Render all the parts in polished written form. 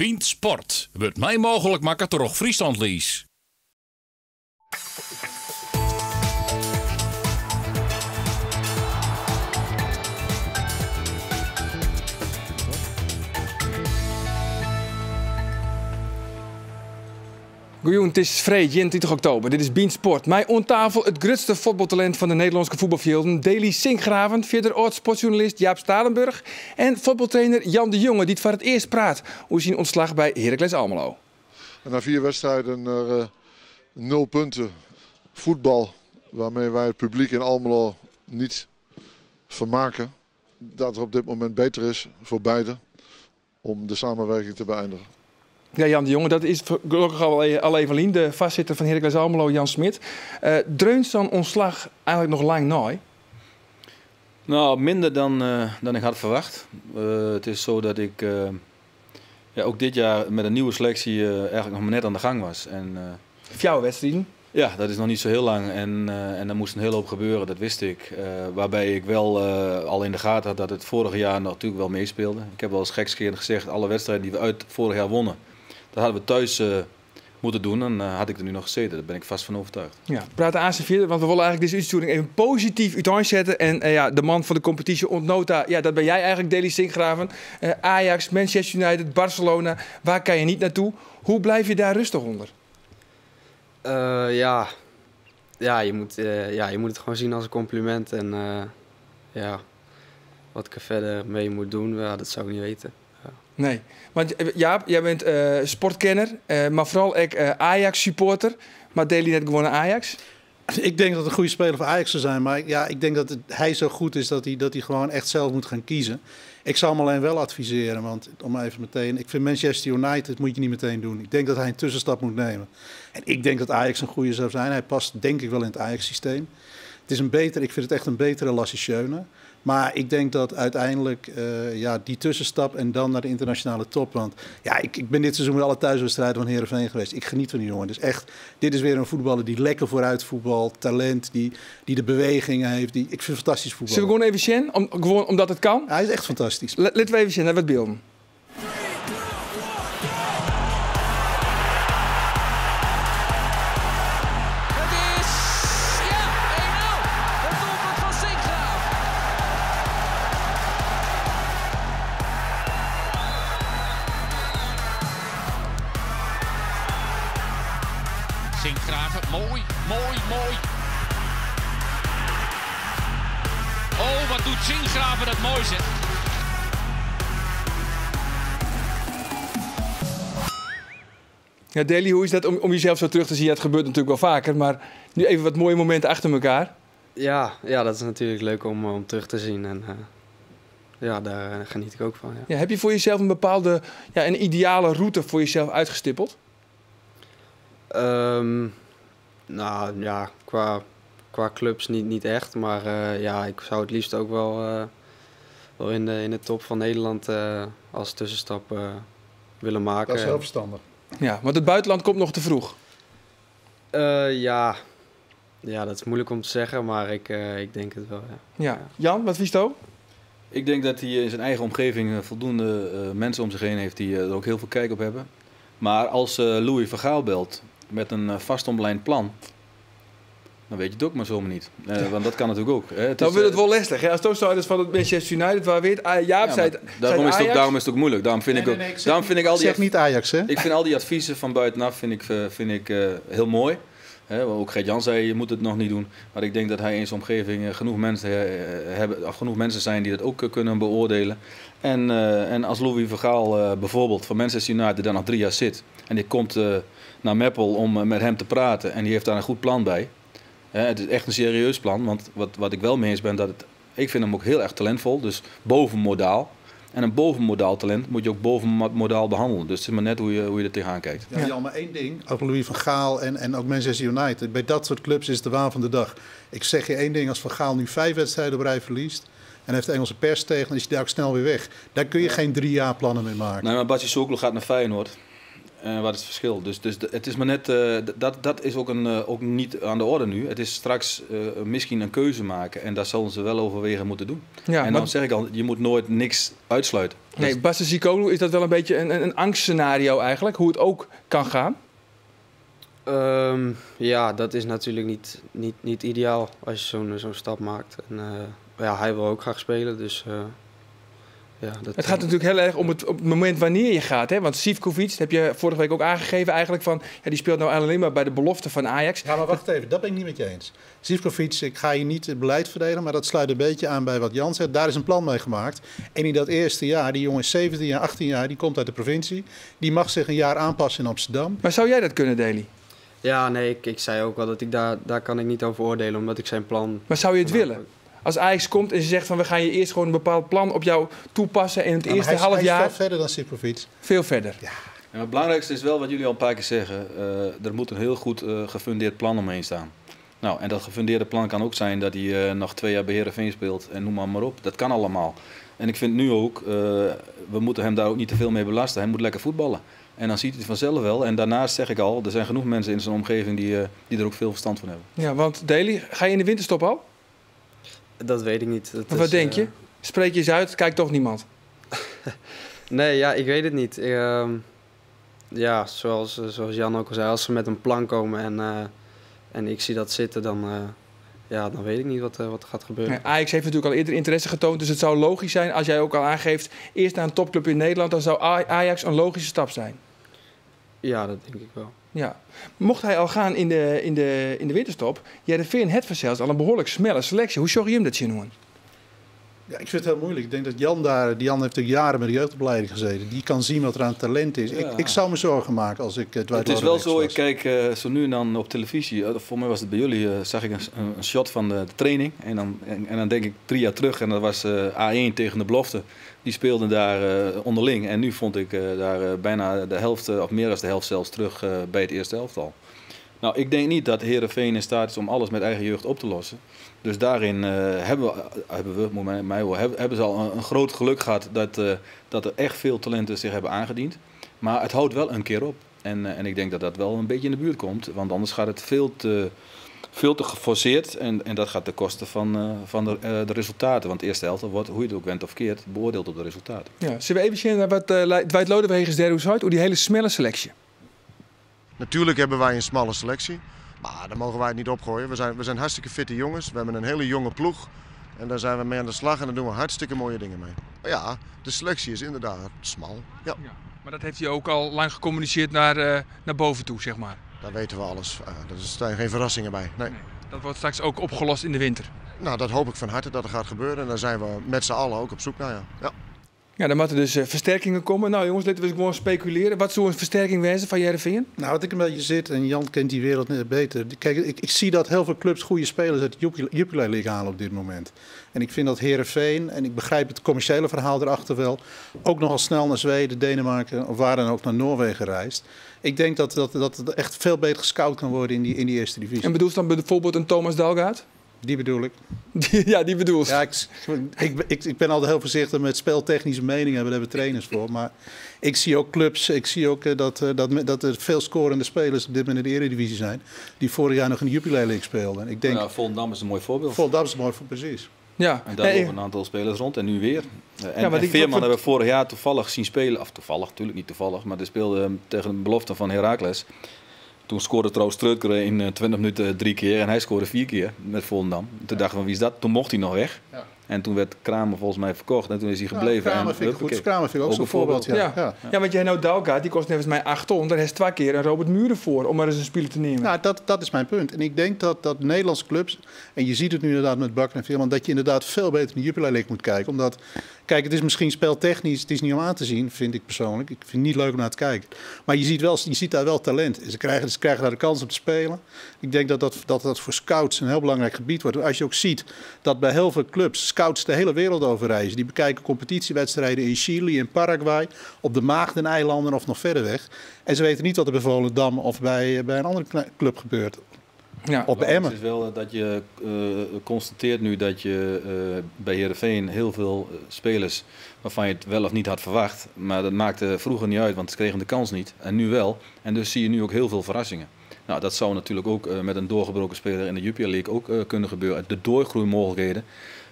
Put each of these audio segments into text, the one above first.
Bient Sport wordt mij mogelijk maken door Friesland Lies. Goeien, het is vrijdag 21 oktober. Dit is Bient Sport. Mij aan tafel het grootste voetbaltalent van de Nederlandse voetbalvelden, Dely Sinkgraven, verder oud-sportjournalist Jaap Stalenburg en voetbaltrainer Jan de Jonge, die het voor het eerst praat over zijn ontslag bij Heracles Almelo. En na 4 wedstrijden 0 punten voetbal, waarmee wij het publiek in Almelo niet vermaken, dat er op dit moment beter is voor beiden om de samenwerking te beëindigen. Ja, Jan de Jonge, dat is gelukkig al even de vastzitter van Heracles Almelo, Jan Smit. Dreunt zo'n ontslag eigenlijk nog lang nooit? Nou, minder dan ik had verwacht. Het is zo dat ik ook dit jaar met een nieuwe selectie eigenlijk nog maar net aan de gang was. En, 4 wedstrijden? Ja, dat is nog niet zo heel lang en er moest een hele hoop gebeuren, dat wist ik. Waarbij ik wel al in de gaten had dat het vorig jaar natuurlijk wel meespeelde. Ik heb wel eens gekscherend gezegd, alle wedstrijden die we uit vorig jaar wonnen, dat hadden we thuis moeten doen en had ik er nu nog gezeten. Daar ben ik vast van overtuigd. Ja, praat aan verder, want we willen eigenlijk deze uitzending even positief uiteenzetten. En de man van de competitie ontnota, ja, dat ben jij eigenlijk, Dely Sinkgraven. Ajax, Manchester United, Barcelona, waar kan je niet naartoe? Hoe blijf je daar rustig onder? Je moet het gewoon zien als een compliment. En wat ik er verder mee moet doen, dat zou ik niet weten. Ja. Nee, want Jaap, jij bent sportkenner, maar vooral ook Ajax-supporter. Maar Dely net gewoon een Ajax? Ik denk dat het een goede speler voor Ajax zou zijn. Maar ik denk dat hij zo goed is dat hij gewoon echt zelf moet gaan kiezen. Ik zou hem alleen wel adviseren, want ik vind Manchester United moet je niet meteen doen. Ik denk dat hij een tussenstap moet nemen. En ik denk dat Ajax een goede zou zijn. Hij past denk ik wel in het Ajax-systeem. Ik vind het echt een betere Lasse Schöne. Maar ik denk dat uiteindelijk die tussenstap en dan naar de internationale top. Want ik ben dit seizoen met alle thuiswedstrijden van Heerenveen geweest. Ik geniet van die jongen. Dus echt, dit is weer een voetballer die lekker vooruit voetbalt. Talent, die de bewegingen heeft. Ik vind het fantastisch voetbal. Zullen we gewoon even zien? Gewoon omdat het kan? Hij is echt fantastisch. Laten we even zien naar wat beelden. Sinkgraven, mooi. Oh, wat doet Sinkgraven dat mooi zeg. Ja, Dely, hoe is dat om jezelf zo terug te zien? Ja, het gebeurt natuurlijk wel vaker, maar nu even wat mooie momenten achter elkaar. Ja, dat is natuurlijk leuk om terug te zien en daar geniet ik ook van. Ja. Ja, heb je voor jezelf een bepaalde, een ideale route voor jezelf uitgestippeld? Qua clubs niet echt, maar ik zou het liefst ook wel in de top van Nederland als tussenstap willen maken. Dat is heel verstandig. Ja, want het buitenland komt nog te vroeg. Dat is moeilijk om te zeggen, maar ik denk het wel. Ja. Jan, wat vies je? Ik denk dat hij in zijn eigen omgeving voldoende mensen om zich heen heeft die er ook heel veel kijk op hebben. Maar als Louis van Gaal belt met een vast omlijnd plan, dan weet je het ook maar zomaar niet. Want dat kan natuurlijk ook. Nou wil het wel lastig. Als toeschouwers van het Manchester United waar weet, daarom is het ook moeilijk. Daarom vind ik niet Ajax, hè? Ik vind al die adviezen van buitenaf vind ik heel mooi. Ook Gert-Jan zei, je moet het nog niet doen. Maar ik denk dat hij in zijn omgeving genoeg mensen zijn die dat ook kunnen beoordelen. En als Louis van Gaal bijvoorbeeld van Manchester United daar nog 3 jaar zit. En die komt naar Meppel om met hem te praten. En die heeft daar een goed plan bij. Het is echt een serieus plan. Want wat ik wel mee eens ben, ik vind hem ook heel erg talentvol. Dus bovenmodaal. En een bovenmodaal talent moet je ook bovenmodaal behandelen. Dus het is maar net hoe je er tegenaan kijkt. Ja, maar één ding. Ook Louis van Gaal en ook Manchester United. Bij dat soort clubs is het de waan van de dag. Ik zeg je één ding. Als Van Gaal nu 5 wedstrijden op rij verliest en heeft de Engelse pers tegen, dan is hij daar ook snel weer weg. Daar kun je geen 3 jaar plannen mee maken. Nee, maar Bastien Sokol gaat naar Feyenoord. Wat is het verschil? Dus het is maar net, dat is ook niet aan de orde nu. Het is straks misschien een keuze maken en daar zullen ze wel overwegen moeten doen. Ja, en dan zeg ik al, je moet nooit niks uitsluiten. Nee, Basse Sikolu, is dat wel een beetje een angstscenario eigenlijk, hoe het ook kan gaan? Ja, dat is natuurlijk niet ideaal als je zo'n stap maakt. En ja, hij wil ook graag spelen, dus ja. Het gaat natuurlijk heel erg om op het moment wanneer je gaat. Hè? Want Sivkovic, dat heb je vorige week ook aangegeven eigenlijk van... Ja, die speelt nou alleen maar bij de belofte van Ajax. Ja, maar wacht even, dat ben ik niet met je eens. Sivkovic, ik ga je niet het beleid verdedigen, maar dat sluit een beetje aan bij wat Jan zegt. Daar is een plan mee gemaakt. En in dat eerste jaar, die jongen is 17 jaar, 18 jaar, die komt uit de provincie. Die mag zich een jaar aanpassen in Amsterdam. Maar zou jij dat kunnen, Daly? Ja, nee, ik zei ook wel dat ik daar kan ik niet over oordelen, omdat ik zijn plan... Maar zou je het willen? Als Ajax komt en ze zegt van we gaan je eerst gewoon een bepaald plan op jou toepassen in het eerste half jaar. Hij is veel verder dan Sivkovic. Veel verder. Ja. En het belangrijkste is wel wat jullie al een paar keer zeggen. Er moet een heel goed gefundeerd plan omheen staan. Nou, en dat gefundeerde plan kan ook zijn dat hij nog 2 jaar bij Heerenveen speelt en noem maar op. Dat kan allemaal. En ik vind nu ook, we moeten hem daar ook niet te veel mee belasten. Hij moet lekker voetballen. En dan ziet hij het vanzelf wel. En daarnaast zeg ik al, er zijn genoeg mensen in zijn omgeving die er ook veel verstand van hebben. Ja, want Daly, ga je in de winterstop al? Dat weet ik niet. Wat denk je? Spreek je eens uit, kijkt toch niemand? Nee, ja, ik weet het niet. Ja, zoals Jan ook al zei, als ze met een plan komen en ik zie dat zitten, dan weet ik niet wat er gaat gebeuren. Ja, Ajax heeft natuurlijk al eerder interesse getoond, dus het zou logisch zijn als jij ook al aangeeft eerst naar een topclub in Nederland, dan zou Ajax een logische stap zijn. Ja, dat denk ik wel. Ja. Mocht hij al gaan in de winterstop, Heerenveen het zelfs al een behoorlijk snelle selectie. Hoe zorg je hem dat je doen? Ja, ik vind het heel moeilijk. Ik denk dat Jan heeft er jaren met de jeugdopleiding gezeten. Die kan zien wat er aan talent is. Ja. Ik zou me zorgen maken als ik Dwight Het is wel zo, was. ik kijk zo nu en dan op televisie. Voor mij was het bij jullie, zag ik een shot van de training. En dan denk ik 3 jaar terug en dat was A1 tegen de belofte. Die speelden daar onderling. En nu vond ik daar bijna de helft, of meer dan de helft zelfs, terug bij het eerste elftal. Nou, ik denk niet dat Heerenveen in staat is om alles met eigen jeugd op te lossen. Dus daarin hebben ze al een groot geluk gehad dat er echt veel talenten zich hebben aangediend. Maar het houdt wel een keer op. En ik denk dat dat wel een beetje in de buurt komt. Want anders gaat het veel te geforceerd. En dat gaat ten koste van de resultaten. Want de eerste helft wordt, hoe je het ook went of keert, beoordeeld op de resultaten. Ja, zullen we even zien naar wat Dwight Lodewegens derde hoe uit, hoe die hele snelle selectie. Natuurlijk hebben wij een smalle selectie, maar daar mogen wij het niet opgooien. We zijn hartstikke fitte jongens, we hebben een hele jonge ploeg en daar zijn we mee aan de slag en daar doen we hartstikke mooie dingen mee. Maar ja, de selectie is inderdaad smal. Ja. Ja, maar dat heeft hij ook al lang gecommuniceerd naar boven toe, zeg maar. Daar weten we alles. Daar zijn geen verrassingen bij. Nee. Dat wordt straks ook opgelost in de winter. Nou, dat hoop ik van harte dat er gaat gebeuren en daar zijn we met z'n allen ook op zoek naar. Ja. Ja, dan moeten dus versterkingen komen. Nou jongens, laten we gewoon speculeren. Wat zou een versterking wensen van Heerenveen? Nou, wat ik een beetje zit, en Jan kent die wereld net beter. Kijk, ik zie dat heel veel clubs goede spelers uit de Jupiler League halen op dit moment. En ik vind dat Heerenveen, en ik begrijp het commerciële verhaal erachter wel, ook nogal snel naar Zweden, Denemarken of waar dan ook naar Noorwegen reist. Ik denk dat het echt veel beter gescout kan worden in die eerste divisie. En bedoel je dan bijvoorbeeld een Thomas Dalgaard? Die bedoel ik. Ja, die bedoel Ja, ik ben altijd heel voorzichtig met speeltechnische meningen, daar hebben trainers voor. Maar ik zie ook clubs, ik zie ook dat er veel scorende spelers op dit moment in de Eredivisie zijn, die vorig jaar nog in de Jupiler League speelden. Ik denk, Volendam is een mooi voorbeeld. Volendam is mooi voor precies. Ja. En daar lopen een aantal spelers rond en nu weer. En Veerman hebben we vorig jaar toevallig zien spelen. Of toevallig, natuurlijk niet toevallig. Maar die speelde tegen een belofte van Heracles. Toen scoorde trouwens Treutger in 20 minuten 3 keer. En hij scoorde 4 keer met Volendam. Toen dachten we, wie is dat? Toen mocht hij nog weg. Ja. En toen werd Kramer volgens mij verkocht. En toen is hij gebleven. Kramer vind ik goed. Kramer vind ik ook zo'n voorbeeld. Ja, want jij nou Dalgaard, die kost volgens mij 8 ton. Daar is 2 keer een Robert Muren voor, om maar eens een speler te nemen. Nou, dat is mijn punt. En ik denk dat Nederlandse clubs, en je ziet het nu inderdaad met Bakker en Veerman, dat je inderdaad veel beter in de Jupiler League moet kijken. Omdat, kijk, het is misschien speeltechnisch, het is niet om aan te zien, vind ik persoonlijk. Ik vind het niet leuk om naar te kijken. Maar je ziet daar wel talent. Ze krijgen daar de kans om te spelen. Ik denk dat voor scouts een heel belangrijk gebied wordt. Als je ook ziet dat bij heel veel clubs scouts de hele wereld over reizen. Die bekijken competitiewedstrijden in Chili, in Paraguay, op de Maagdeneilanden of nog verder weg. En ze weten niet wat er bij Volendam of bij een andere club gebeurt. Ja. Op Emmen. Het is wel dat je constateert nu dat je bij Heerenveen heel veel spelers waarvan je het wel of niet had verwacht. Maar dat maakte vroeger niet uit, want ze kregen de kans niet. En nu wel. En dus zie je nu ook heel veel verrassingen. Nou, dat zou natuurlijk ook met een doorgebroken speler in de Jupiler League ook kunnen gebeuren. De doorgroeimogelijkheden,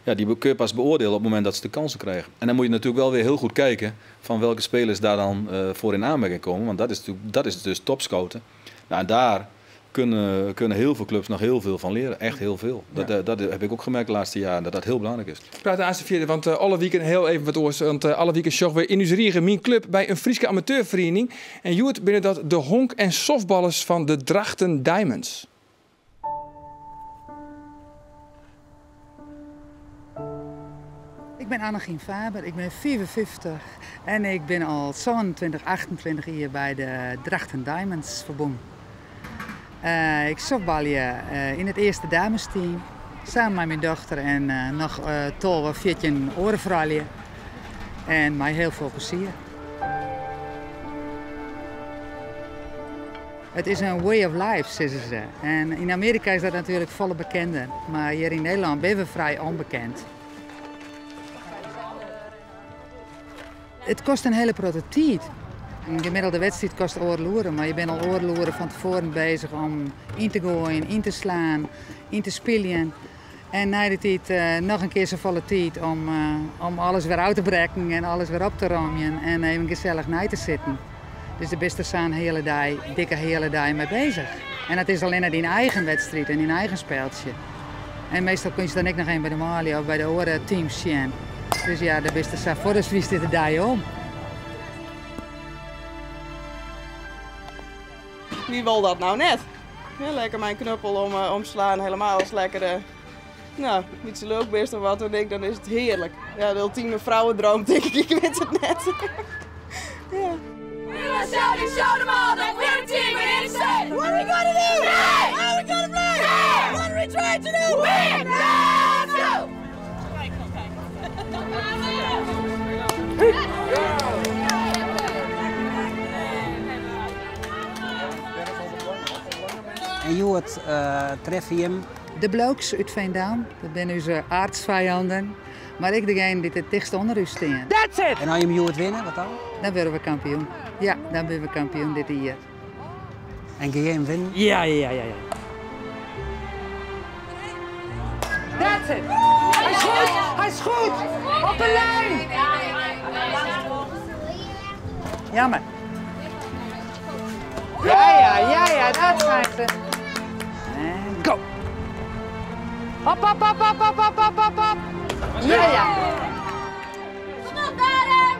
ja, die kun je pas beoordelen op het moment dat ze de kansen krijgen. En dan moet je natuurlijk wel weer heel goed kijken van welke spelers daar dan voor in aanmerking komen. Want dat is dus topscouten. Nou, en daar kunnen heel veel clubs nog heel veel van leren. Echt heel veel. Dat heb ik ook gemerkt de laatste jaren, dat heel belangrijk is. We praten aan vierde, want alle weekend heel even wat oors. Want alle weekend zorgen we in Uzerigen, mijn club, bij een Friese amateurvereniging. En Joert binnen dat de honk- en softballers van de Drachten Diamonds. Ik ben Annegien Faber, ik ben 54 en ik ben al zo'n 28 jaar bij de Drachten Diamonds verbonden. Ik softbal in het eerste damesteam, samen met mijn dochter en nog 12, 14 orenvrouwen. En mij heel veel plezier. Het is een way of life, zeggen ze. En in Amerika is dat natuurlijk volle bekende, maar hier in Nederland ben we vrij onbekend. Het kost een hele prototype. Een gemiddelde wedstrijd kost oorloeren, maar je bent al oorloeren van tevoren bezig om in te gooien, in te slaan, in te spelen. En na de tijd nog een keer zo volle tijd om alles weer uit te brekken en alles weer op te ruimen en even gezellig na te zitten. Dus de beste zijn dikke hele dag mee bezig. En het is alleen in eigen wedstrijd en in eigen speeltje. En meestal kun je dan ook nog een bij de Mali of bij de andere teams zien. Dus ja, de beste zijn voor de vliegt dit de dag om. Wie wil dat nou net? Ja, lekker mijn knuppel omslaan, helemaal als lekker, nou, niet zo leuk best of wat, dan denk ik, dan is het heerlijk. Ja, de ultieme vrouwendroom, denk ik weet het net. Ja. Show them all that we're a team and insane. What are we gonna do? Play! How are we gonna play? Play! What are we trying to do? Win! Let's go! En Joert, tref je hem? De blokes uit Veendam, dat zijn onze aardsvijanden. Maar ik degene die het dichtst onder u staan. That's it! En als je hem Joert winnen, wat dan? Dan worden we kampioen. Ja, dan zijn we kampioen dit jaar. En ga je hem winnen? Ja. That's it! Hij is goed! Hij is goed! Op de lijn! Jammer. Ja, dat zijn ze. En go! Hop! Ja. Kom op, Darren!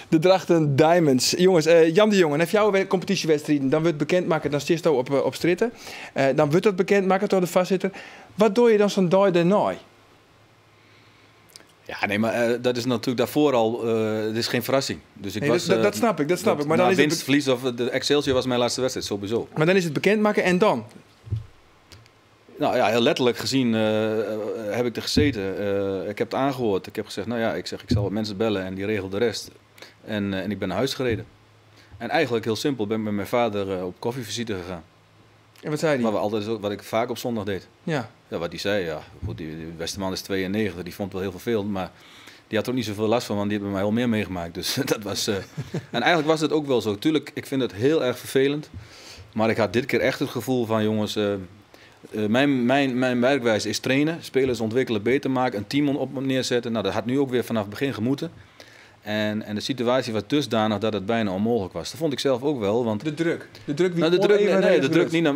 De Drachten Diamonds. Jongens, Jan de Jonge, heeft jouw competitiewedstrijden, dan wordt bekendmaken, dan stist je op stritten. Dan wordt dat bekendmaken door de vastzitter. Wat doe je dan zo'n dag daarna? Ja, nee, maar dat is natuurlijk daarvoor al, het is geen verrassing. Dus ik was, dat snap ik. Maar dan is winst, het verlies of de Excelsior was mijn laatste wedstrijd, sowieso. Maar dan is het bekendmaken en dan? Nou ja, heel letterlijk gezien heb ik er gezeten. Ik heb het aangehoord. Ik heb gezegd, nou ja, ik zal wat mensen bellen en die regelt de rest. En ik ben naar huis gereden. En eigenlijk heel simpel, ben ik met mijn vader op koffievisite gegaan. En wat zei hij? Wat ik vaak op zondag deed. Ja. Ja, wat hij zei, ja. Goed, die Westerman is 92, die vond wel heel vervelend, maar die had er ook niet zoveel last van, want die heeft bij mij al meer meegemaakt. Dus dat was... En eigenlijk was het ook wel zo. Tuurlijk, ik vind het heel erg vervelend. Maar ik had dit keer echt het gevoel van, jongens... Mijn werkwijze is trainen, spelers ontwikkelen, beter maken, een team op neerzetten. Nou, dat had nu ook weer vanaf het begin gemoeten. En de situatie was dusdanig dat het bijna onmogelijk was. Dat vond ik zelf ook wel. Want De druk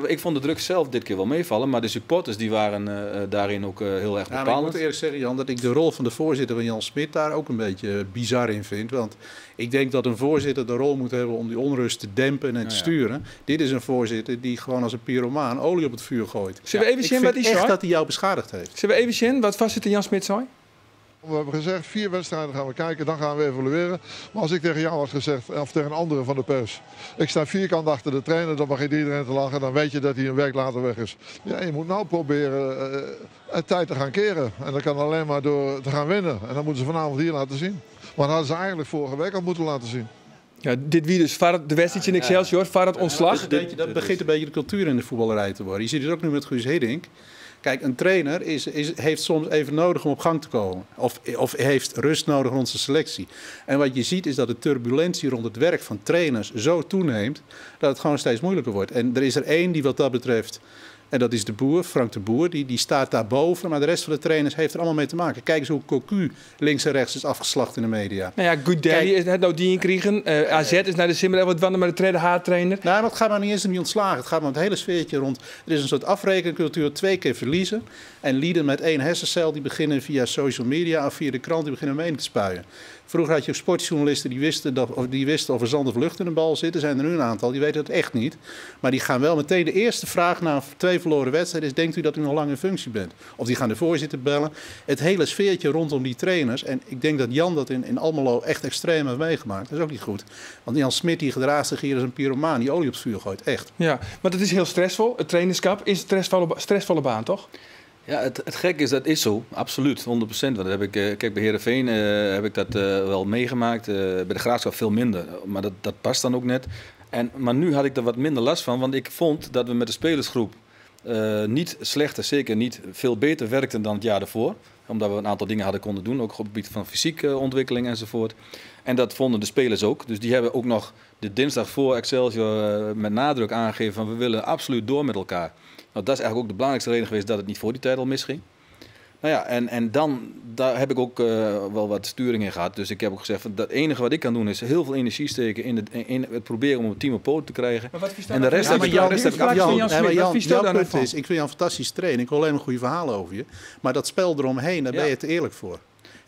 ik vond de druk zelf dit keer wel meevallen. Maar de supporters die waren daarin ook heel erg bepalend. Ik moet eerlijk zeggen, Jan, dat ik de rol van de voorzitter van Jan Smit daar ook een beetje bizar in vind. Want ik denk dat een voorzitter de rol moet hebben om die onrust te dempen en te sturen. Dit is een voorzitter die gewoon als een pyromaan olie op het vuur gooit. Zullen we even zien wat hij zei? dat hij jou beschadigd heeft. Zullen we even zien wat voorzitter Jan Smit zei? We hebben gezegd, 4 wedstrijden gaan we kijken, dan gaan we evalueren. Maar als ik tegen jou had gezegd, of tegen een andere van de pers, ik sta vierkant achter de trainer, dan begint iedereen te lachen, dan weet je dat hij een week later weg is. Ja, je moet nou proberen het tijd te gaan keren. En dat kan alleen maar door te gaan winnen. En dat moeten ze vanavond hier laten zien. Maar dat hadden ze eigenlijk vorige week al moeten laten zien. Ja, dit wie dus de wedstrijd in Excelsior, het ontslag. Dat begint een beetje de cultuur in de voetballerij te worden. Je ziet het ook nu met Guus Hiddink. Kijk, een trainer heeft soms even nodig om op gang te komen. Of heeft rust nodig rond zijn selectie. En wat je ziet is dat de turbulentie rond het werk van trainers zo toeneemt dat het gewoon steeds moeilijker wordt. En er is er één die wat dat betreft, en dat is de Boer, Frank de Boer, die staat daarboven. Maar de rest van de trainers heeft er allemaal mee te maken. Kijk eens hoe Cocu links en rechts is afgeslacht in de media. Nou ja, Good Daddy is net nou die inkregen. AZ is naar de Simmer wat wandelen met de tweede haartrainer. Nou, maar het gaat nou niet eens om die ontslagen. Het gaat om het hele sfeertje rond. Er is een soort afrekencultuur, 2 keer verliezen. En lieden met 1 hersencel die beginnen via social media of via de krant, die beginnen mening te spuien. Vroeger had je sportjournalisten die wisten of er zand of lucht in een bal zit. Er zijn er nu een aantal, die weten het echt niet. Maar die gaan wel meteen de eerste vraag na 2 verloren wedstrijden is: denkt u dat u nog lang in functie bent? Of die gaan de voorzitter bellen. Het hele sfeertje rondom die trainers. En ik denk dat Jan dat in Almelo echt extreem heeft meegemaakt. Dat is ook niet goed. Want Jan Smit die gedraagt zich hier als een pyromaan die olie op het vuur gooit. Echt. Ja, maar het is heel stressvol. Het trainerschap is een stressvolle baan, toch? Ja, het gekke is, dat is zo, absoluut, 100%. Want dat heb ik, kijk, bij Heerenveen heb ik dat wel meegemaakt. Bij de Graafschap veel minder, maar dat past dan ook net. Maar nu had ik er wat minder last van, want ik vond dat we met de spelersgroep niet slechter, zeker niet veel beter werkten dan het jaar ervoor. Omdat we een aantal dingen hadden konden doen, ook op het gebied van fysieke ontwikkeling enzovoort. En dat vonden de spelers ook. Dus die hebben ook nog de dinsdag voor Excelsior met nadruk aangegeven van we willen absoluut door met elkaar. Nou, dat is eigenlijk ook de belangrijkste reden geweest dat het niet voor die tijd al misging. Nou ja, en dan daar heb ik ook wel wat sturing in gehad. Dus ik heb ook gezegd, van, dat enige wat ik kan doen is heel veel energie steken in het proberen om het team op poot te krijgen. En de rest heb ik ik vind jou een fantastisch trainer. Ik wil alleen maar goede verhalen over je. Maar dat spel eromheen, daar ben je te eerlijk voor.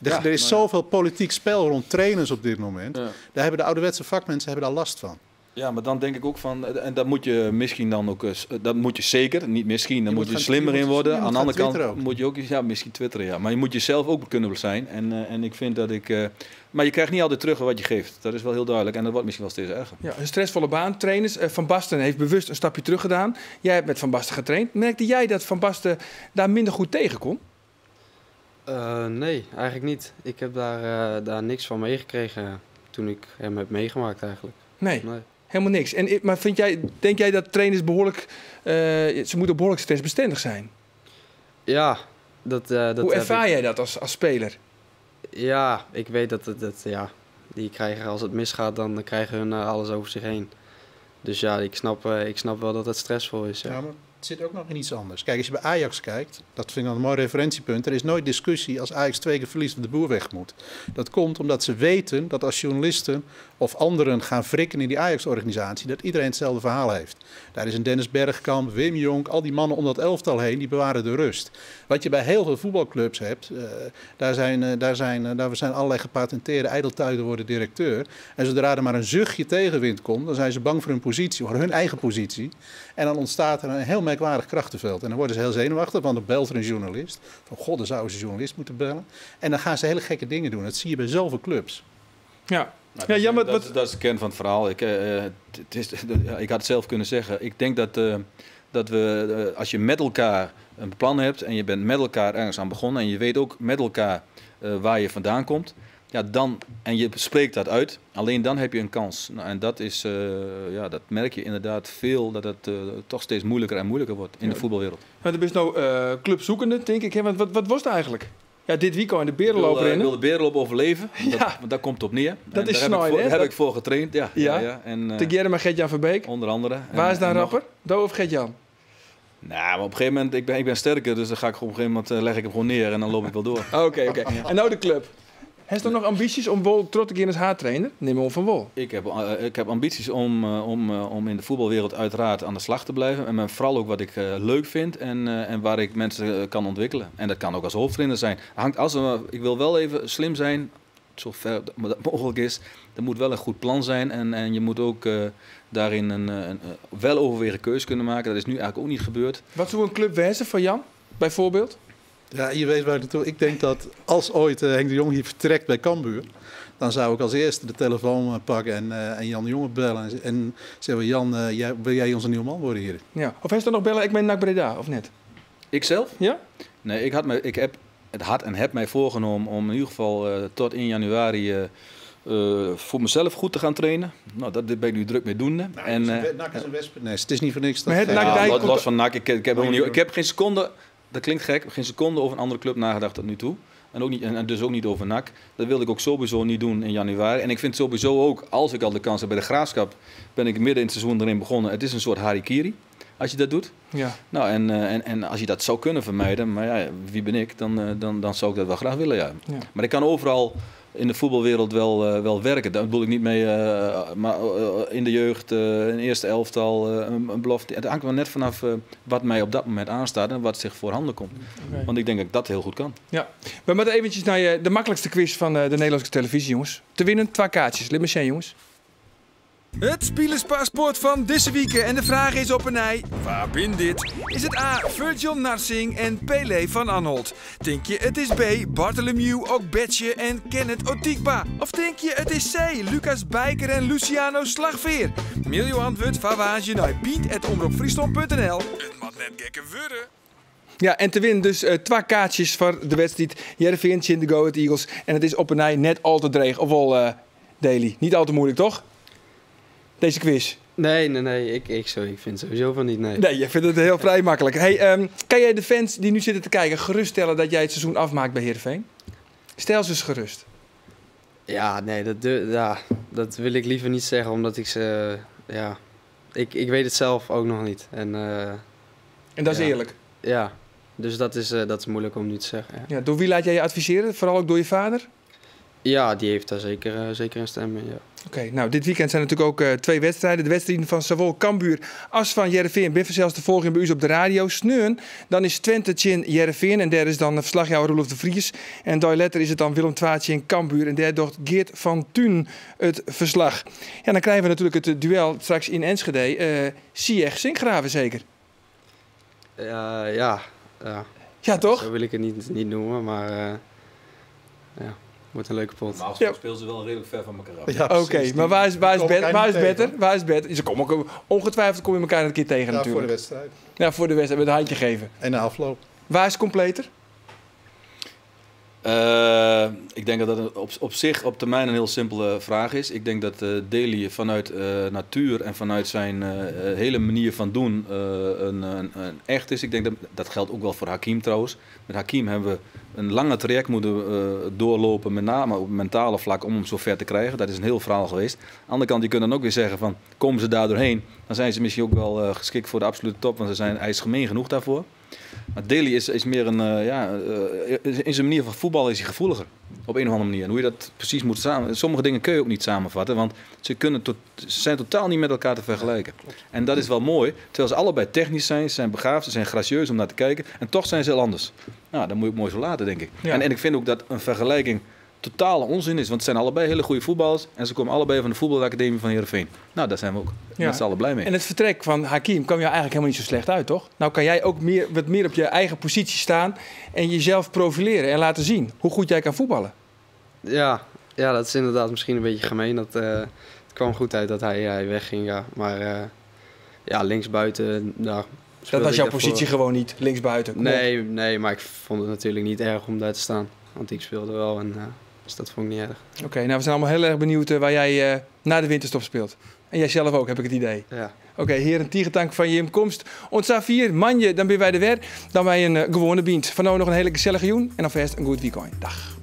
Er is zoveel politiek spel rond trainers op dit moment. Ja. Daar hebben de ouderwetse vakmensen daar last van. Ja, maar dan denk ik ook van, en dat moet je misschien dan ook, dat moet je zeker, niet misschien, dan moet je slimmer in worden. Aan de andere kant moet je ook, ja, misschien twitteren, ja. Maar je moet jezelf ook kunnen zijn. En ik vind dat ik, maar je krijgt niet altijd terug wat je geeft. Dat is wel heel duidelijk en dat wordt misschien wel steeds erger. Ja, een stressvolle baan. Trainers, Van Basten heeft bewust een stapje terug gedaan. Jij hebt met Van Basten getraind. Merkte jij dat Van Basten daar minder goed tegen kon? Nee, eigenlijk niet. Ik heb daar niks van meegekregen toen ik hem heb meegemaakt eigenlijk. Nee. Helemaal niks. Maar denk jij dat trainers behoorlijk, ze moeten behoorlijk stressbestendig zijn? Ja. Hoe ervaar jij dat als speler? Ja, ik weet dat die krijgen, als het misgaat, dan krijgen hun alles over zich heen. Dus ja, ik snap wel dat het stressvol is. Ja. Ja, maar het zit ook nog in iets anders. Kijk, als je bij Ajax kijkt, dat vind ik een mooi referentiepunt. Er is nooit discussie als Ajax 2 keer verliest of de Boer weg moet. Dat komt omdat ze weten dat als journalisten of anderen gaan frikken in die Ajax-organisatie, dat iedereen hetzelfde verhaal heeft. Daar is een Dennis Bergkamp, Wim Jonk, al die mannen om dat elftal heen, die bewaren de rust. Wat je bij heel veel voetbalclubs hebt, daar zijn allerlei gepatenteerde ijdeltuigen worden directeur. En zodra er maar een zuchtje tegenwind komt, dan zijn ze bang voor hun positie, voor hun eigen positie. En dan ontstaat er een heel merkwaardig krachtenveld. En dan worden ze heel zenuwachtig, want dan belt er een journalist. Van god, dan zouden ze een journalist moeten bellen. En dan gaan ze hele gekke dingen doen. Dat zie je bij zoveel clubs. Ja. Nou, dat is de kern van het verhaal. Ik had het zelf kunnen zeggen. Ik denk dat we, als je met elkaar een plan hebt en je bent met elkaar ergens aan begonnen en je weet ook met elkaar waar je vandaan komt, ja, en je spreekt dat uit, alleen dan heb je een kans. Nou, en dat is, dat merk je inderdaad veel, dat het toch steeds moeilijker en moeilijker wordt in de voetbalwereld. Maar er is nou clubzoekende, denk ik. Hè? Want wat was het eigenlijk? Ja, dit weekend in de berenloop rennen. Ik wil de berenloop overleven, want daar komt het op neer. Dat is snel, hè? Daar heb ik voor getraind, ja. Te Gerrit met Gert-Jan Verbeek. Onder andere. Waar is daar rapper? Do of Gert-Jan? Nou, maar op een gegeven moment, ik ben sterker, dus dan ga ik op een gegeven moment leg ik hem gewoon neer en dan loop ik wel door. Oké. En nou de club? Heeft u nog ambities om wel trots te gaan als haartrainer? Neem on van Wol. Ik heb ambities om in de voetbalwereld uiteraard aan de slag te blijven. En vooral ook wat ik leuk vind en waar ik mensen kan ontwikkelen. En dat kan ook als hoofdtrainer zijn. Ik wil wel even slim zijn, zover dat mogelijk is. Er moet wel een goed plan zijn en je moet ook daarin een wel overwegen keuze kunnen maken. Dat is nu eigenlijk ook niet gebeurd. Wat zou een club wezen voor Jan, bijvoorbeeld? Ja, je weet waar ik naartoe. Ik denk dat als ooit Henk de Jong hier vertrekt bij Cambuur, dan zou ik als eerste de telefoon pakken en Jan de Jong bellen. En zeggen: Jan, wil jij onze nieuwe man worden hier? Ja. Of heeft er nog bellen, ik ben NAC Breda, of net? Ikzelf? Ja? Nee, ik heb mij voorgenomen om in ieder geval tot 1 januari voor mezelf goed te gaan trainen. Nou, dat ben ik nu druk mee doende. NAC is een wespennest. Het is niet voor niks. Los van NAC. Ik heb geen seconde, dat klinkt gek, geen seconde over een andere club nagedacht tot nu toe. En dus ook niet over NAC. Dat wilde ik ook sowieso niet doen in januari. En ik vind sowieso ook, als ik al de kans heb bij de Graafschap, ben ik midden in het seizoen erin begonnen. Het is een soort harikiri, als je dat doet. Ja. Nou, en als je dat zou kunnen vermijden, maar ja, wie ben ik, dan zou ik dat wel graag willen, ja. Maar ik kan overal in de voetbalwereld wel werken. Daar bedoel ik niet mee, maar in de jeugd, in de eerste elftal, een belofte. Het hangt wel net vanaf wat mij op dat moment aanstaat en wat zich voorhanden komt. Okay. Want ik denk dat ik dat heel goed kan. Ja. We moeten eventjes naar de makkelijkste quiz van de Nederlandse televisie, jongens. Te winnen 2 kaartjes. Let me zien, jongens. Het spelerspaspoort van deze week en de vraag is op een ei. Waar ben dit? Is het A. Virgil Narsing en Pelé van Anholt? Denk je het is B. Bartholomew Ogbetje en Kenneth Otikba? Of denk je het is C. Lucas Bijker en Luciano Slagveer? Mail je antwoord van waasje naar piet@omroepfriesland.nl. Het mag net gekke worden. Ja, en te winnen dus 2 kaartjes voor de wedstrijd Heerenveen in de Go Ahead Eagles. En het is op een ei net al te dreig. Ofwel, Daily. Niet al te moeilijk, toch? Deze quiz. Nee. Ik vind het sowieso van niet, nee. Nee, je vindt het heel vrij makkelijk. Hey, kan jij de fans die nu zitten te kijken geruststellen dat jij het seizoen afmaakt bij Heerenveen? Stel ze eens gerust. Ja, nee, dat wil ik liever niet zeggen, omdat ik ze... Ja, ik weet het zelf ook nog niet. En dat is eerlijk? Ja, dus dat is moeilijk om nu te zeggen. Ja. Ja, door wie laat jij je adviseren? Vooral ook door je vader? Ja, die heeft daar zeker een stem in, ja. Oké, nou dit weekend zijn natuurlijk ook 2 wedstrijden. De wedstrijden van zowel Cambuur als van Heerenveen. Ben zelfs te volgen bij u op de radio. Sneun, dan is Twente in Heerenveen. En daar is dan verslagjouwer Roelof de Vries. En daar later is het dan Willem Twaartje in Cambuur. En daar doet Geert van Thun het verslag. Ja, dan krijgen we natuurlijk het duel straks in Enschede. Sieg Sinkgraven zeker? Ja. Ja, toch? Zo wil ik het niet noemen, maar ja. Wordt een leuke pot. Maar als spelen ze wel redelijk ver van elkaar af. Ja, oké, maar waar is beter? Waar is beter? Ze komen ook ongetwijfeld kom je elkaar een keer tegen natuurlijk. Voor de wedstrijd. Ja, voor de wedstrijd met een handje geven. En de afloop. Waar is completer? Ik denk dat het op zich op termijn een heel simpele vraag is. Ik denk dat Daly vanuit natuur en vanuit zijn hele manier van doen een echt is. Ik denk dat geldt ook wel voor Hakim trouwens. Met Hakim hebben we een lange traject moeten doorlopen, met name op het mentale vlak, om hem zo ver te krijgen. Dat is een heel verhaal geweest. Aan de andere kant, die kunnen dan ook weer zeggen van, komen ze daar doorheen, dan zijn ze misschien ook wel geschikt voor de absolute top, want hij is gemeen genoeg daarvoor. Maar Daly is meer in zijn manier van voetballen is hij gevoeliger. Op een of andere manier. En hoe je dat precies moet samen... Sommige dingen kun je ook niet samenvatten, want ze zijn totaal niet met elkaar te vergelijken. En dat is wel mooi, terwijl ze allebei technisch zijn, ze zijn begaafd, ze zijn gracieus om naar te kijken. En toch zijn ze heel anders. Nou, dat moet je ook mooi zo laten, denk ik. Ja. En ik vind ook dat een vergelijking totale onzin is, want het zijn allebei hele goede voetballers en ze komen allebei van de voetbalacademie van Heerenveen. Nou, daar zijn we ook met z'n allen blij mee. En het vertrek van Hakim kwam jou eigenlijk helemaal niet zo slecht uit, toch? Nou kan jij ook wat meer op je eigen positie staan en jezelf profileren en laten zien hoe goed jij kan voetballen. Ja, dat is inderdaad misschien een beetje gemeen. Het kwam goed uit dat hij wegging, ja. Maar linksbuiten... Nou, dat was jouw positie gewoon niet, linksbuiten? Nee, maar ik vond het natuurlijk niet erg om daar te staan. Want ik speelde wel en dus dat vond ik niet erg. Oké, nou we zijn allemaal heel erg benieuwd waar jij na de winterstop speelt. En jij zelf ook, heb ik het idee. Ja. Oké, heren, tierentank van je komst. Ontstaat 4, manje, dan ben wij er weer. Dan wij een gewone bient. Van nou nog een hele gezellige joen. En dan verst een goed weekend. Dag.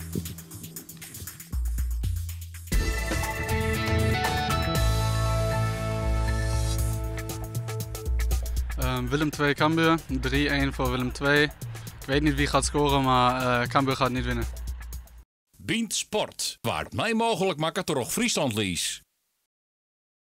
Willem 2 Cambuur, 3-1 voor Willem 2. Ik weet niet wie gaat scoren, maar Cambuur gaat niet winnen. Bient Sport. Waar het mij mogelijk maakt door Friesland lies.